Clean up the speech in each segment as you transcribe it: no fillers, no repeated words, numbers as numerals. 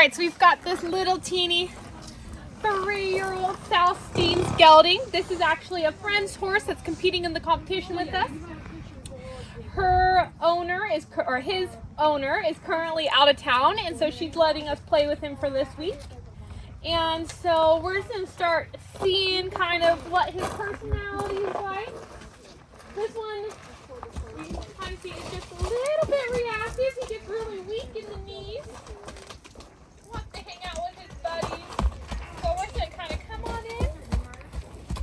right, so we've got this little teeny 3-year-old South Steam gelding. This is actually a friend's horse that's competing in the competition with us. Her owner is, or his owner is currently out of town, and so she's letting us play with him for this week. And so we're just going to start seeing kind of what his personality is like. This one, you can kind of see, is just a little bit reactive. He gets really weak in the knees. Wants to hang out with his buddies. So we're going to kind of come on in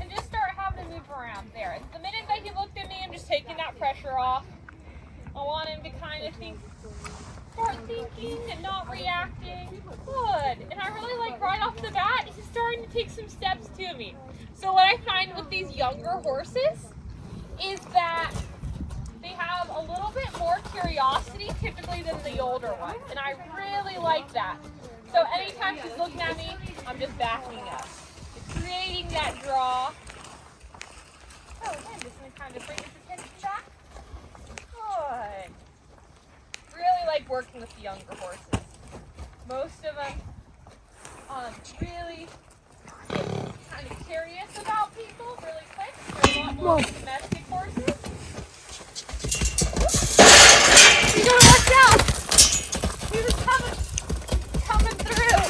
and just start having him move around there. The minute that he looked at me, I'm just taking that pressure off. I want him to kind of start thinking and not reacting. Good. And I really like right off the bat, he's starting to take some steps to me. So what I find with these younger horses is that they have a little bit more curiosity typically than the older ones. And I really like that. So anytime she's looking at me, I'm just backing up. It's creating that draw. So again, just going to kind of bring his attention back. Good. Really like working with the younger horses. Most of them really get kind of curious about people really quick. They're a lot more domestic horses. You gotta watch out! He was coming through.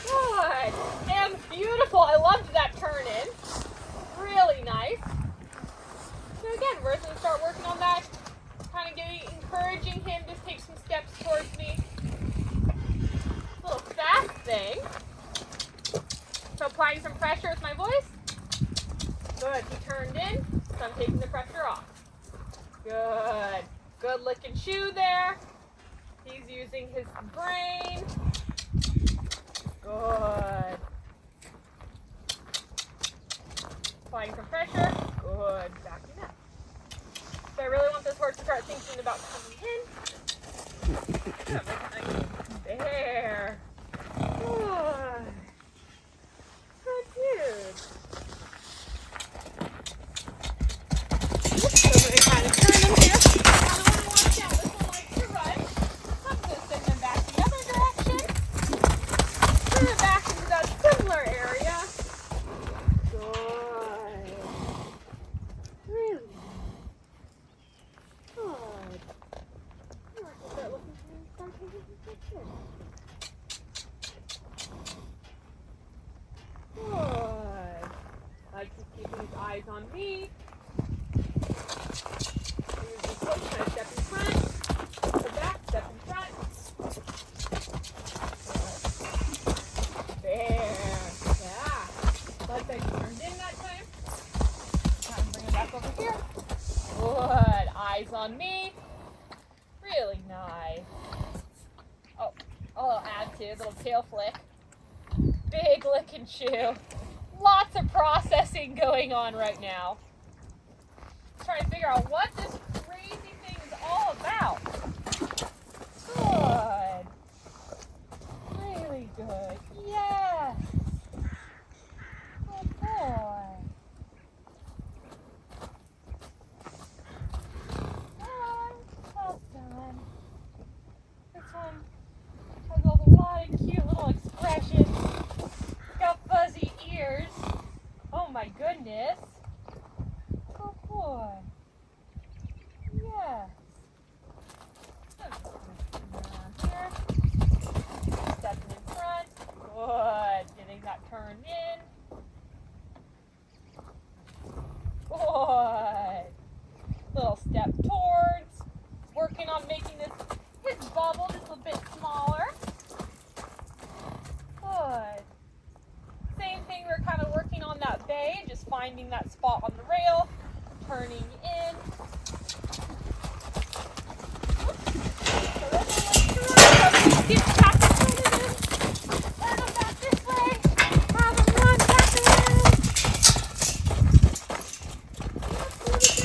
Good. And beautiful. I loved that turn in. Really nice. So again, we're going to start working on that, kind of encouraging him to take some steps towards me. Little fast thing. So applying some pressure with my voice. Good, he turned in, so I'm taking the pressure off. Good. Good lick and chew there. He's using his brain. Good. Applying some pressure. Good. Backing up. So I really want this horse to start thinking about coming in. There. Good. Good dude. So we're going to kind of turn him here. I want to watch out. This one likes to run. I'm going to send him back the other direction. Turn him back into that similar area. Good. Really? Good. Start looking for him. Start taking some pictures. Good. I keep keeping his eyes on me. Here's the push. Kind of step in front. Step back. Step in front. There. Yeah. Like that you turned in that time. Kind of bring it back over here. Good. Eyes on me. Really nice. Oh, I'll add to a little tail flick. Big lick and chew. Lots of processing going on right now. Trying to figure out what this crazy thing is all about. Good. Really good. Yes. Good boy. Well done. This one has a lot of cute little expressions. Got fuzzy ears. Oh my goodness. Good boy. Yes. Around here. Stepping in front. Good. Getting that turn in. Good. Little step towards. Working on making his bubble just a bit smaller. Good. Same thing, we're kind of working on that bay, just finding that spot on the rail, turning in. So get back in front of him. Turn him back this way. Have him run back around.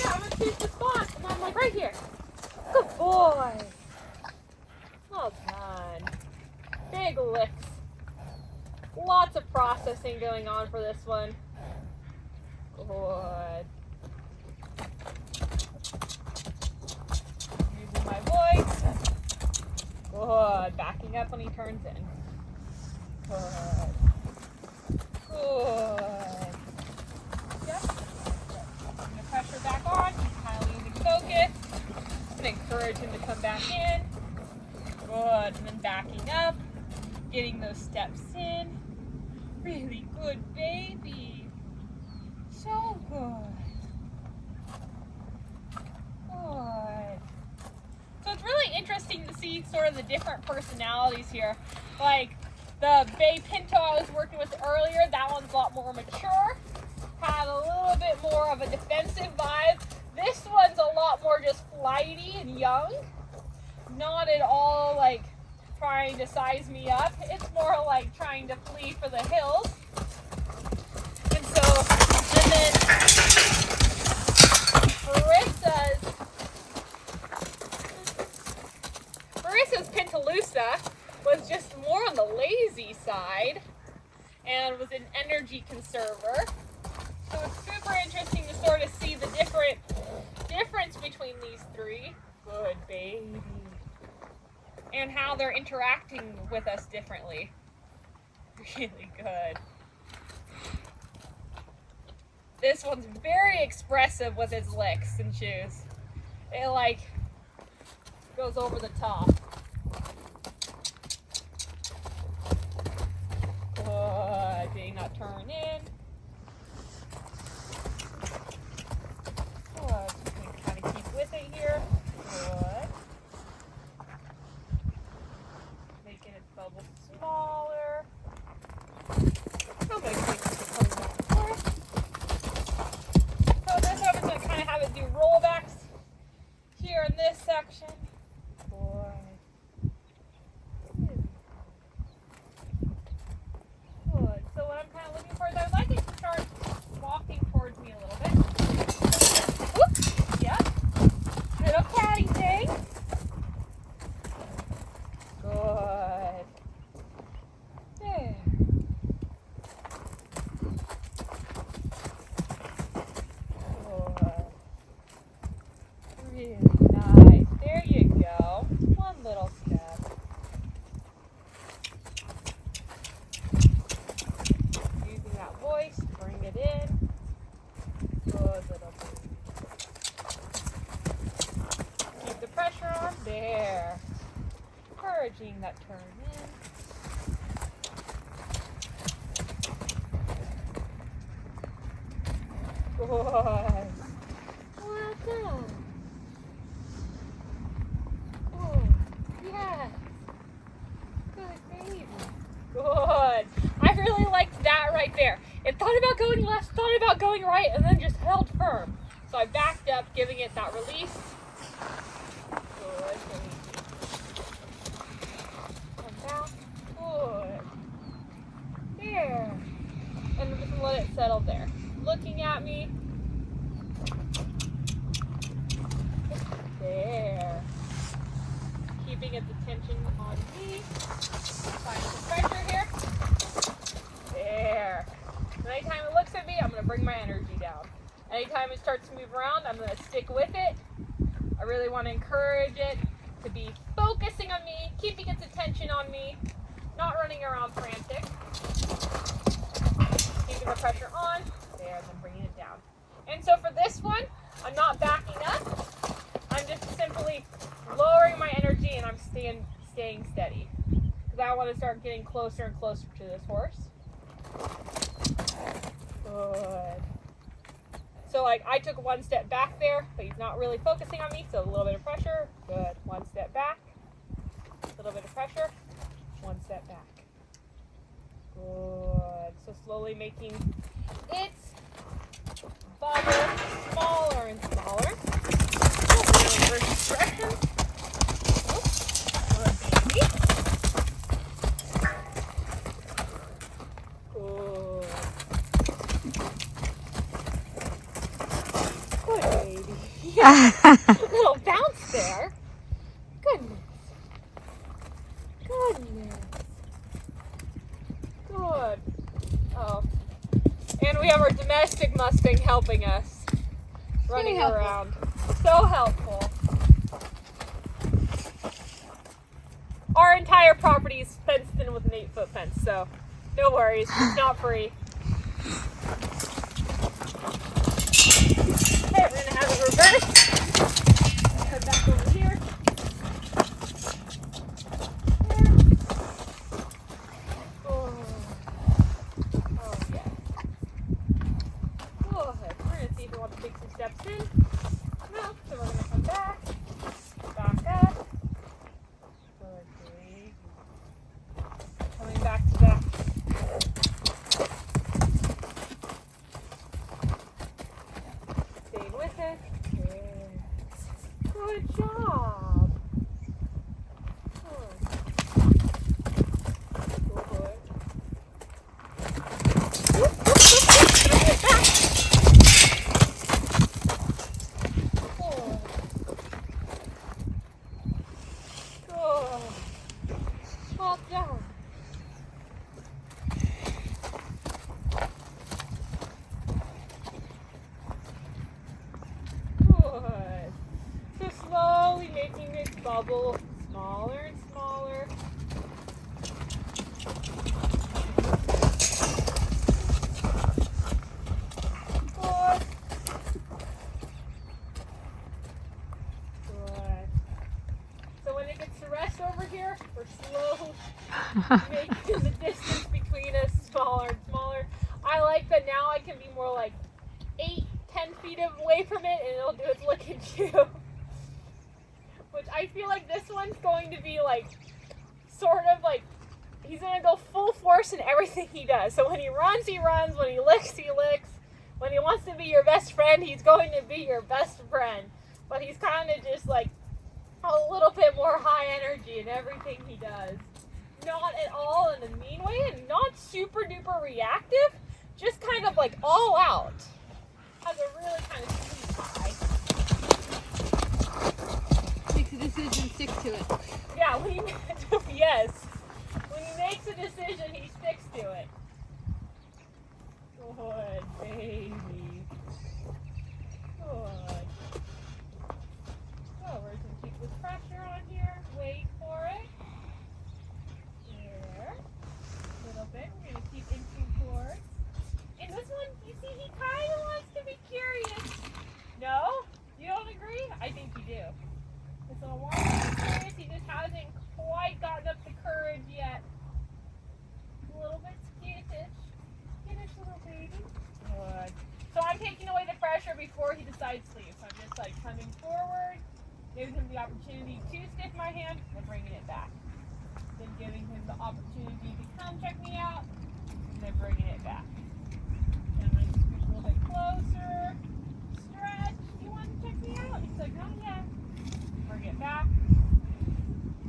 I'm going to choose the spot. And I'm like, right here. Good boy. Well done. Big licks. Lots of processing going on for this one. Good. Using my voice. backing up when he turns in. Good. Good. Yep. Putting the pressure back on. He's kind of losing focus. I'm going to encourage him to come back in. Good. And then backing up. Getting those steps in. Really good, baby. So good. Good. So it's really interesting to see sort of the different personalities here. Like the Bay Pinto I was working with earlier, that one's a lot more mature. Had a little bit more of a defensive vibe. This one's a lot more just flighty and young. Not at all like trying to size me up. It's more like trying to flee for the hills. And so, and then Marissa's Pintalusa was just more on the lazy side and was an energy conserver. So it's super interesting to sort of see the difference between these three. Good baby. And how they're interacting with us differently. Really good. This one's very expressive with its licks and chews. It like goes over the top. Good. Being that turn in. Good. Just kind of keep with it here. Good. Making its bubble smaller. I'm going to keep it coming back and forth. So this one is going to kind of have it do rollbacks here in this section. Good. Good. So what I'm kind of looking for is I would like it to start walking towards me a little bit. Whoop. Yep. Little catty thing. Good. There. Good. Really nice. There you go. One little step. Using that voice, bring it in. Good little baby. Keep the pressure on. There. Encouraging that turn in. Good. Well done. Oh, yeah. Good baby. Good. I really liked that right there. It thought about going left, thought about going right, and then just held firm. So I backed up, giving it that release. Good baby. Good. There. And I'm just going to let it settle there. Looking at me. There. Keeping its attention on me. Find the pressure here. There. And anytime it looks at me, I'm going to bring my energy down. Anytime it starts to move around, I'm going to stick with it. I really want to encourage it to be focusing on me, keeping its attention on me. Not running around frantic. Keeping the pressure on. There, then bringing it down. And so for this one, I'm not backing up. I'm just simply lowering my energy and I'm staying steady. Because I want to start getting closer and closer to this horse. Good. So like I took one step back there, but he's not really focusing on me. So a little bit of pressure. Good. One step back. A little bit of pressure. One step back. Good. So slowly making its bubble smaller and smaller. Reverse direction. Good baby. Good. Good baby. Yeah. Little bounce there. Goodness. Goodness. Good. Oh. And we have our domestic Mustang helping us. Running around. So helpful. Our entire property is fenced in with an 8-foot fence, so no worries, it's not free. Okay, we're gonna have it reversed. Head back over here. Oh, yeah. We're gonna see if we want to take some steps in. No, so we're gonna come back up. Good. Coming back to back. Stay with it. Good job. Good. Fall down. Good. So slowly making this bubble smaller and smaller. Good. Good. So when it gets to rest over here, we're slowly making the distance between us smaller and smaller. I like that now I can be more like 8-10 feet away from it and it'll do its look and chew. Which I feel like this one's going to be like, sort of like, he's going to go full force in everything he does. So when he runs, he runs. When he licks, he licks. When he wants to be your best friend, he's going to be your best friend. But he's kind of just like a little bit more high energy in everything he does. Not at all in a mean way and not super duper reactive. Just kind of like all out. Has a really kind of sweet eye. Makes a decision, stick to it. Yeah, yes. When he makes a decision, he sticks to it. Good baby. Good. So we're going to keep the pressure on here. Wait for it. There. A little bit. We're going to keep inching towards. And this one, you see, he kind of wants to be curious. No? You don't agree? I think you do. This one wants to be curious. He just hasn't quite gotten up the courage yet. A little bit skittish. Skittish little baby. Good. So I'm taking away the pressure before he decides to leave. So I'm just like coming forward, giving him the opportunity to stick my hand, and bringing it back. Then giving him the opportunity to come check me out, and then bringing it back. And I just push a little bit closer. Stretch. You want to check me out? He's like, not yet. Bring it back.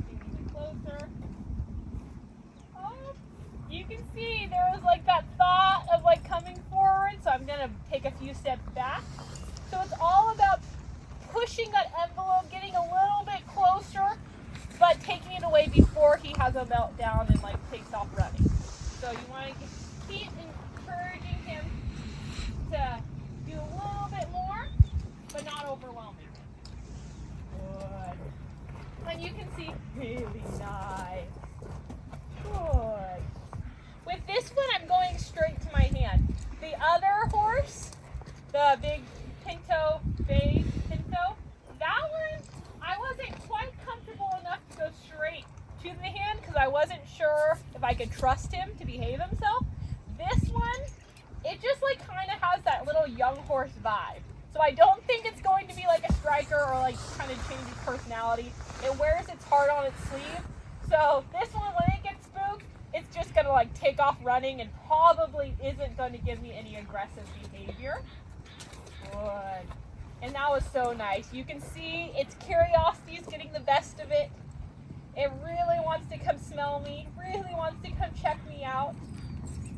Even closer. Oh, you can see there was like that thought of like coming forward, so I'm gonna take a few steps back. So it's all about pushing that envelope, getting a little bit closer, but taking it away before he has a meltdown and like takes off running. So you want to keep encouraging him to do a little bit more, but not overwhelming him. Good. And you can see, really nice. Good. With this one, I'm going straight to my hand. The other horse, the big Pinto, beige Pinto, that one, I wasn't quite comfortable enough to go straight to the hand because I wasn't sure if I could trust him to behave himself. This one, it just like kind of has that little young horse vibe. So I don't think it's going to be like a striker or like kind of change its personality. It wears its heart on its sleeve. So this one, when it gets spooked, it's just going to like take off running and probably isn't going to give me any aggressive behavior. Good. And that was so nice. You can see its curiosity is getting the best of it. It really wants to come smell me, really wants to come check me out.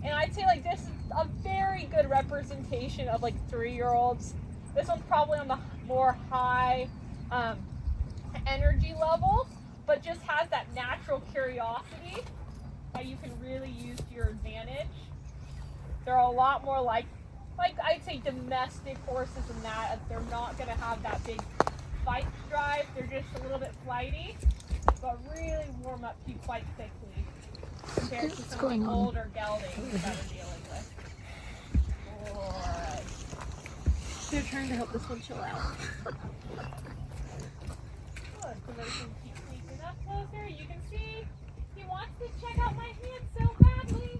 And I'd say like this is a very good representation of like 3-year-olds. This one's probably on the more high energy level, but just has that natural curiosity that you can really use to your advantage. They're a lot more like I'd say domestic horses in that they're not going to have that big fight drive. They're just a little bit flighty. but really warm up to quite quickly compared to What's some going of the on? older geldings that we're dealing with. Good. They're trying to help this one chill out. Good. So that we can keep sneaking up closer. You can see he wants to check out my hand so badly.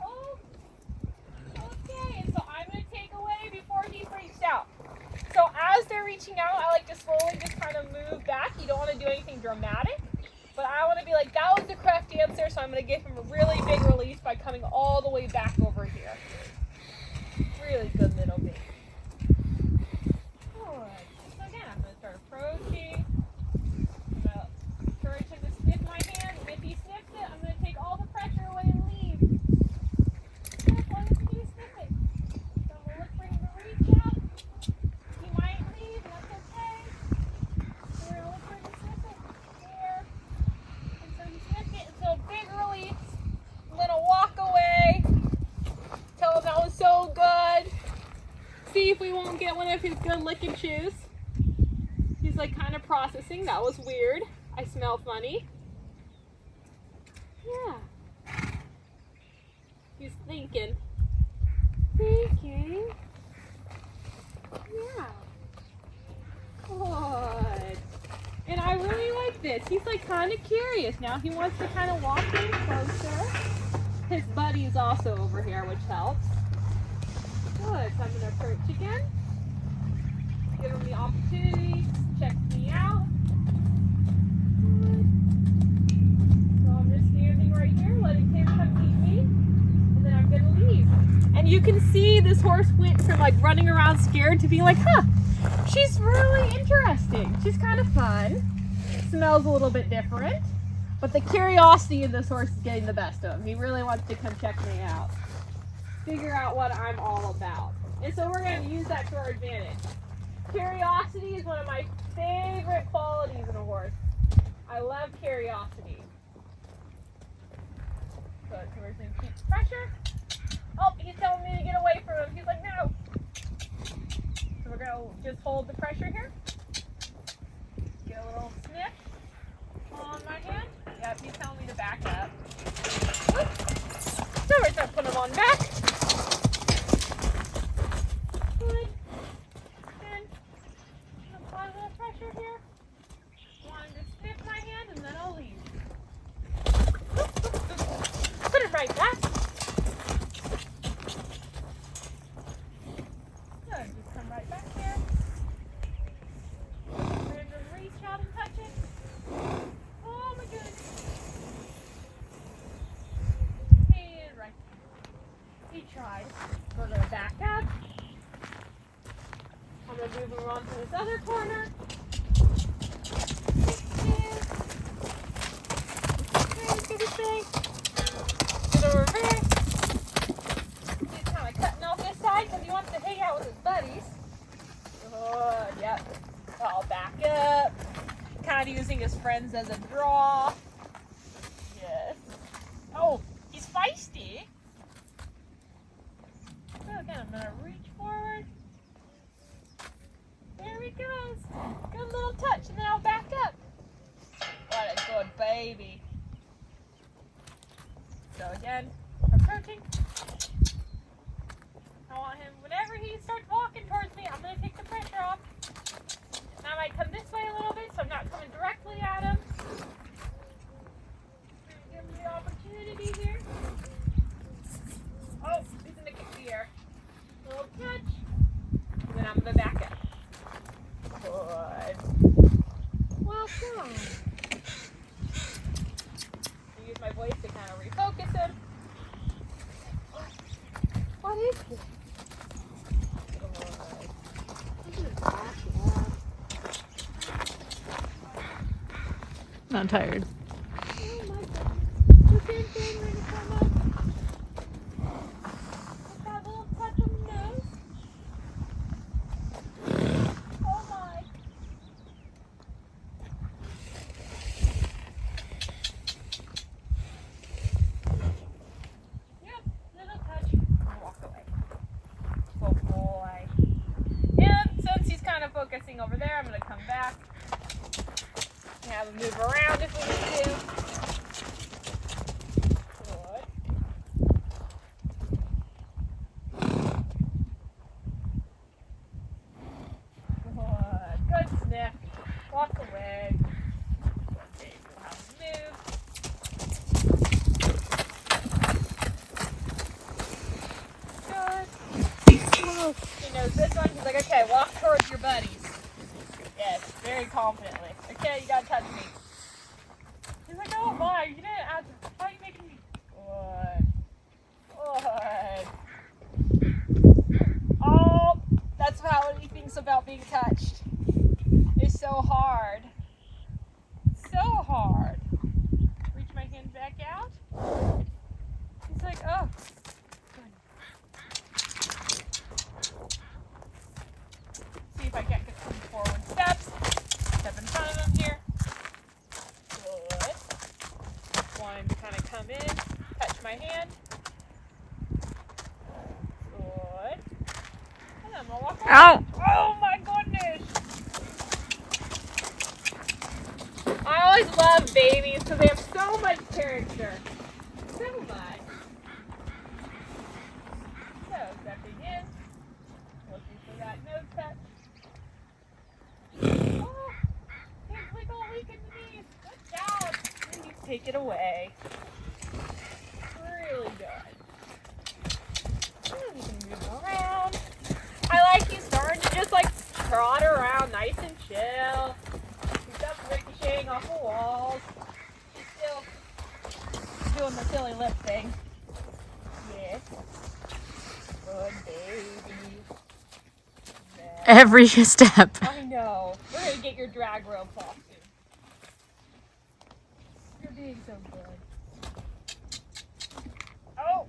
Oh. Okay. And so I'm going to take away before he's reached out. So as they're reaching out, I like to slowly just kind of move back. You don't want to do anything dramatic. But I want to be like, that was the correct answer, so I'm going to give him a really big release by coming all the way back over here. Really good little baby. Good. So again, I'm going to start approaching. I'm going to encourage him to sniff my hand, and if he sniffs it, I'm going to take all the pressure away and leave. As long as he sniffs it. So I'm going to look for him to reach out. He might leave, and that's okay. So we're going to look for him to sniff it. There. And so he sniffed it, and so big release. I'm going to walk away. Tell him that was so good. See if we won't get one of his good lick and chews. He's like kind of processing. That was weird. I smell funny. Yeah. He's thinking. Thinking. Yeah. Good. And I really like this. He's like kind of curious now. He wants to kind of walk in closer. His buddy is also over here, which helps. Good. So I'm going to approach again. Give him the opportunity to check me out. Good. So I'm just standing right here, letting him come meet me. And then I'm going to leave. And you can see this horse went from like running around scared to being like, huh, she's really interesting. She's kind of fun. Smells a little bit different. But the curiosity in this horse is getting the best of him. He really wants to come check me out. Figure out what I'm all about. And so we're going to use that to our advantage. Curiosity is one of my favorite qualities in a horse. I love curiosity. So we're going to keep pressure. Oh, he's telling me to get away from him. He's like, no. So we're going to just hold the pressure here. Get a little sniff on my hand. Yep, he's telling me to back up. So we're going to put him on back. Good. Then I'm going to apply a little pressure here. Want him to sniff my hand and then I'll leave. Put it right back. Good. Just come right back here. We're going to reach out and touch it. Oh my goodness. And right there. He tried. We're going to back up. I'm going to move him on to this other corner. Get over here. He's kind of cutting off this side because he wants to hang out with his buddies. Good, yep. I'll back up. Kind of using his friends as a draw. Yes. Oh, he's feisty. So again, I'm going to reach forward. There he goes. Good little touch, and then I'll back up. What a good baby. So again, approaching. I want him, whenever he starts walking towards me, I'm going to take the pressure off. And I might come this way a little bit, so I'm not coming directly at him. Give him the opportunity here. Oh, he's going to kick the air. Little touch. And then I'm going to back up. Good. Welcome. I use my voice to kind of refocus him. What is this? I'm tired. Oh my goodness. The same thing when you come up. With that little touch on the nose. Oh my. Yep, little touch. And walk away. Oh boy. And since he's kind of focusing over there, I'm going to come back. Have him move around. confidently. Okay, you gotta touch me. He's like, oh my, you didn't ask. Why are you making me? Good. Oh, that's how he thinks about being touched. It's so hard. So hard. Reach my hand back out. He's like, oh. See if I can't get some forward steps. Step in front of him here. Good. Want him to kind of come in, touch my hand. Good. And I'm gonna walk away. Ow! Oh my goodness! I always love babies because they have so much character. So much. So, stepping in. Looking for that nose touch. Oh, can't wiggle weak in the knees. Good job. And you take it away. Really good. And you can move around. I like you starting to just like trot around nice and chill. Your stuff's ricocheting off the walls. She's still doing the silly lip thing. Yes. Good baby. Every step. I know. We're gonna get your drag rope off soon. You're being so good. Oh!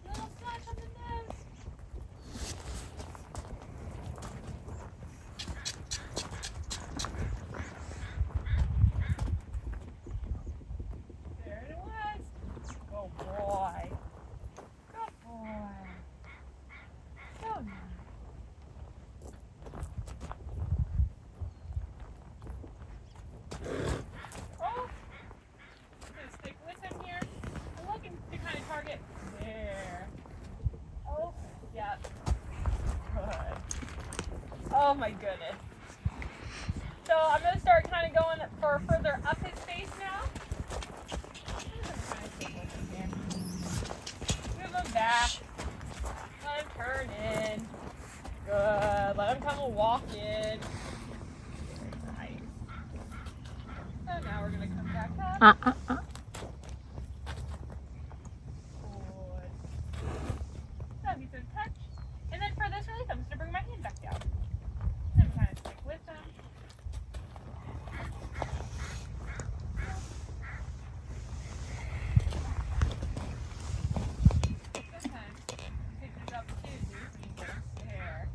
Little touch on the nose. There it was. Oh boy. Good boy. So nice. Oh! I'm gonna stick with him here. I'm looking to kind of target there. Oh, yeah. Good. Oh my goodness. So I'm gonna start kind of going for further up his face now. I'm gonna kind of stick with him here. Move him back. Let him turn in. Good. Let him come and walk in. Very nice. So now we're gonna come back up. Good. So he's gonna touch. And then for this release, I'm just gonna bring my hand back down. And kind of stick with him. Sometimes pick this up too, so you can there.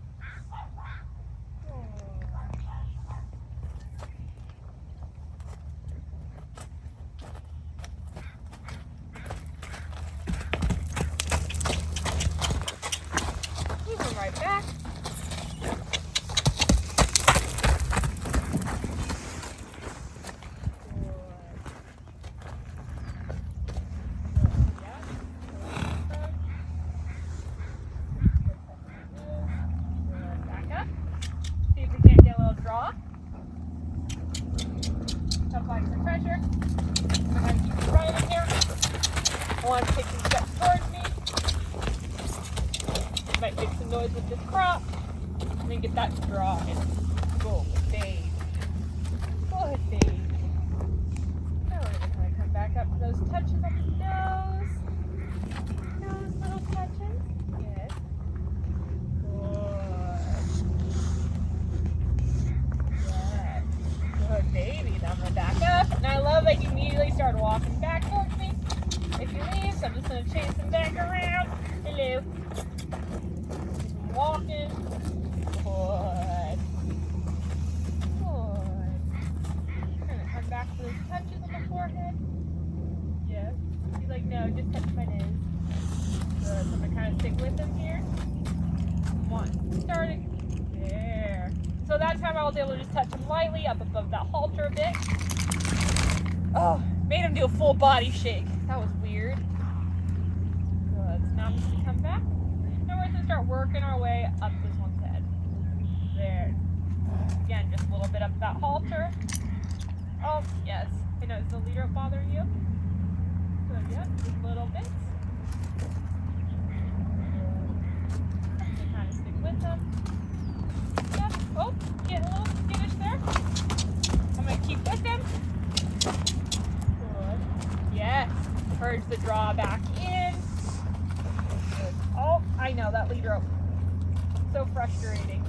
Move him right back. Back up. See if we can't get a little draw. Applying some pressure. I'm going to keep it running here. I want to take some steps towards me. Might make some noise with this crop. And then get that draw in. Go, babe. Good, babe. Now we're going to kind of come back up to those touches on the nose. Those little touches. Yes. Good baby. Now I'm gonna back up. And I love that you immediately start walking back towards me. If you leave, so I'm just gonna chase him back around. Hello. Keep walking. Good. Good. I'm gonna come back to those touches on the forehead. Yes. He's like, no, just touch my nose. Good. So I'm gonna kind of stick with him here. One. Starting. There. So that time I was able to just touch him lightly up above that halter a bit. Oh, made him do a full body shake. That was weird. Good. So now I'm just gonna come back. Now we're gonna start working our way up this one's head. There. Again, just a little bit up that halter. Oh, yes. I know, is the leader bothering you? Good, yeah, just little bits. with him. Yep. Oh, getting a little skittish there. I'm going to keep with him. Good. Yes. Urge the draw back in. Good. Oh, I know, that lead rope. So frustrating.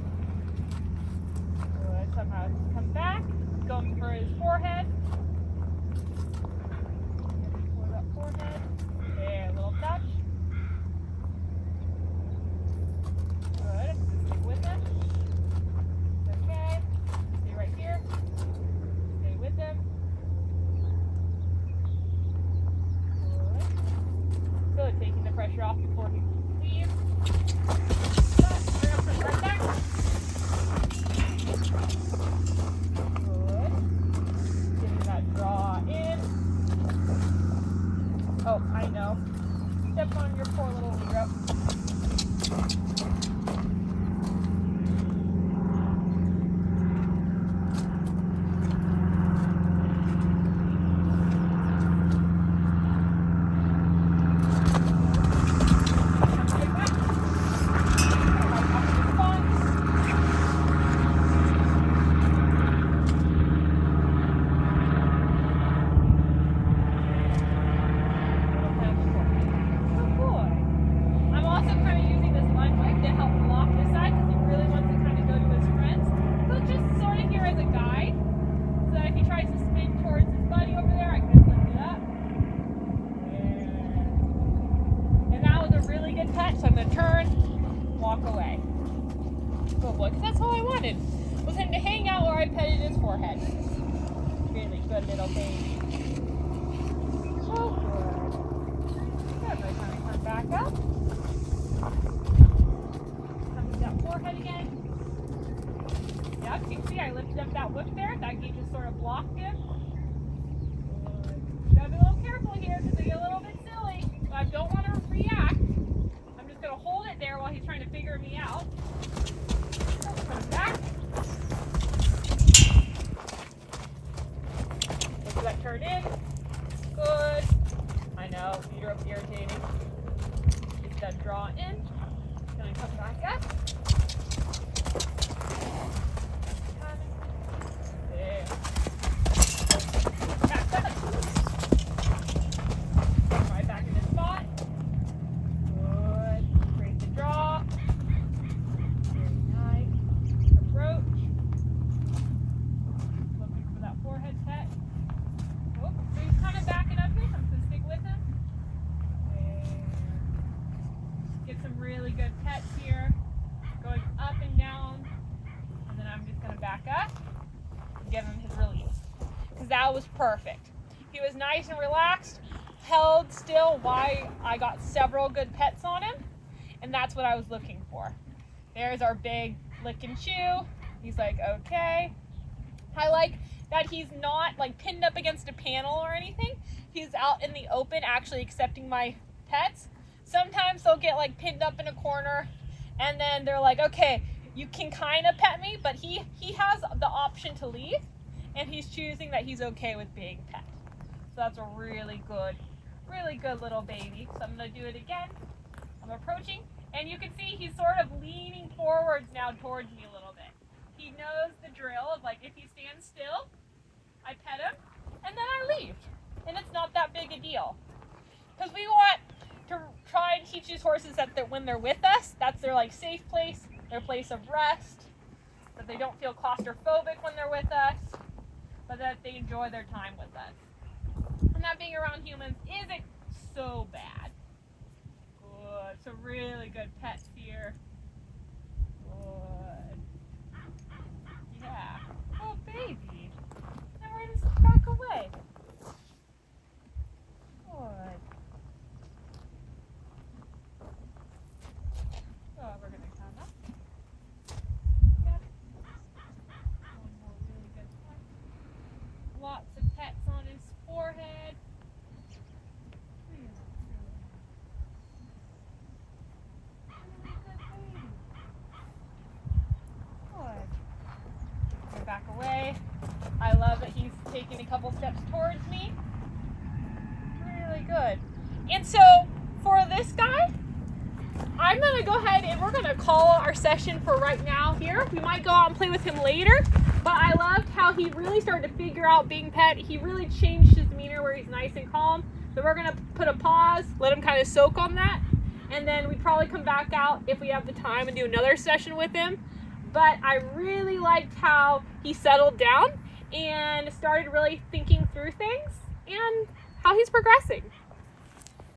Good. Somehow come back. Going for his forehead. For that forehead. There, a little touch. Good. Stick with him. Okay. Stay right here. Stay with him. Good. Good. Taking the pressure off before he leaves. We're gonna put it right there. Good. Getting that draw in. Oh, I know. Step on your poor little lead rope. So I'm going to turn, walk away. Good boy, because that's all I wanted, was him to hang out where I petted his forehead. Really good little baby. So good. Good, by the time I turn back up. Come to that forehead again. Yeah, you can see I lifted up that whip there. That gate just sort of blocked him. Good. You gotta be a little careful here because they get a little bit silly. But I don't want to react. Gonna hold it there while he's trying to figure me out. Come back. Look that turn in. Good. I know, lead rope's irritating. Get that draw in. Gonna come back up. There. Back up. Right back in the spot. Draw. Very nice. Approach. Looking for that forehead pet. Oh, so he's kind of backing up here. I'm going to stick with him. There. Get some really good pets here. Going up and down. And then I'm just going to back up and give him his release. Because that was perfect. He was nice and relaxed. Held still while I got several good pets on him. And that's what I was looking for. There's our big lick and chew. He's like, okay. I like that he's not like pinned up against a panel or anything. He's out in the open actually accepting my pets. Sometimes they'll get like pinned up in a corner and then they're like, okay, you can kind of pet me, but he has the option to leave and he's choosing that he's okay with being pet. So that's a really good little baby. So I'm gonna do it again. I'm approaching, and you can see he's sort of leaning forwards now towards me a little bit. He knows the drill of like if he stands still, I pet him, and then I leave. And it's not that big a deal. Because we want to try and teach these horses that when they're with us, that's their like safe place, their place of rest, that they don't feel claustrophobic when they're with us, but that they enjoy their time with us. And that being around humans isn't so bad. Good. So really good pets here. Good. Yeah. Oh, baby. Now we're going to back away. Good. Oh, we're going to come up. Yep. One more really good pet. Lots of pets on his forehead. Back away. I love that he's taking a couple steps towards me. Really good. And so for this guy, I I'm gonna go ahead and we're gonna call our session for right now here. We might go out and play with him later, but I loved how he really started to figure out being pet. He really changed his demeanor where he's nice and calm. So we're gonna put a pause, let him kind of soak on that, and then we'd probably come back out if we have the time and do another session with him. But I really liked how he settled down and started really thinking through things and how he's progressing.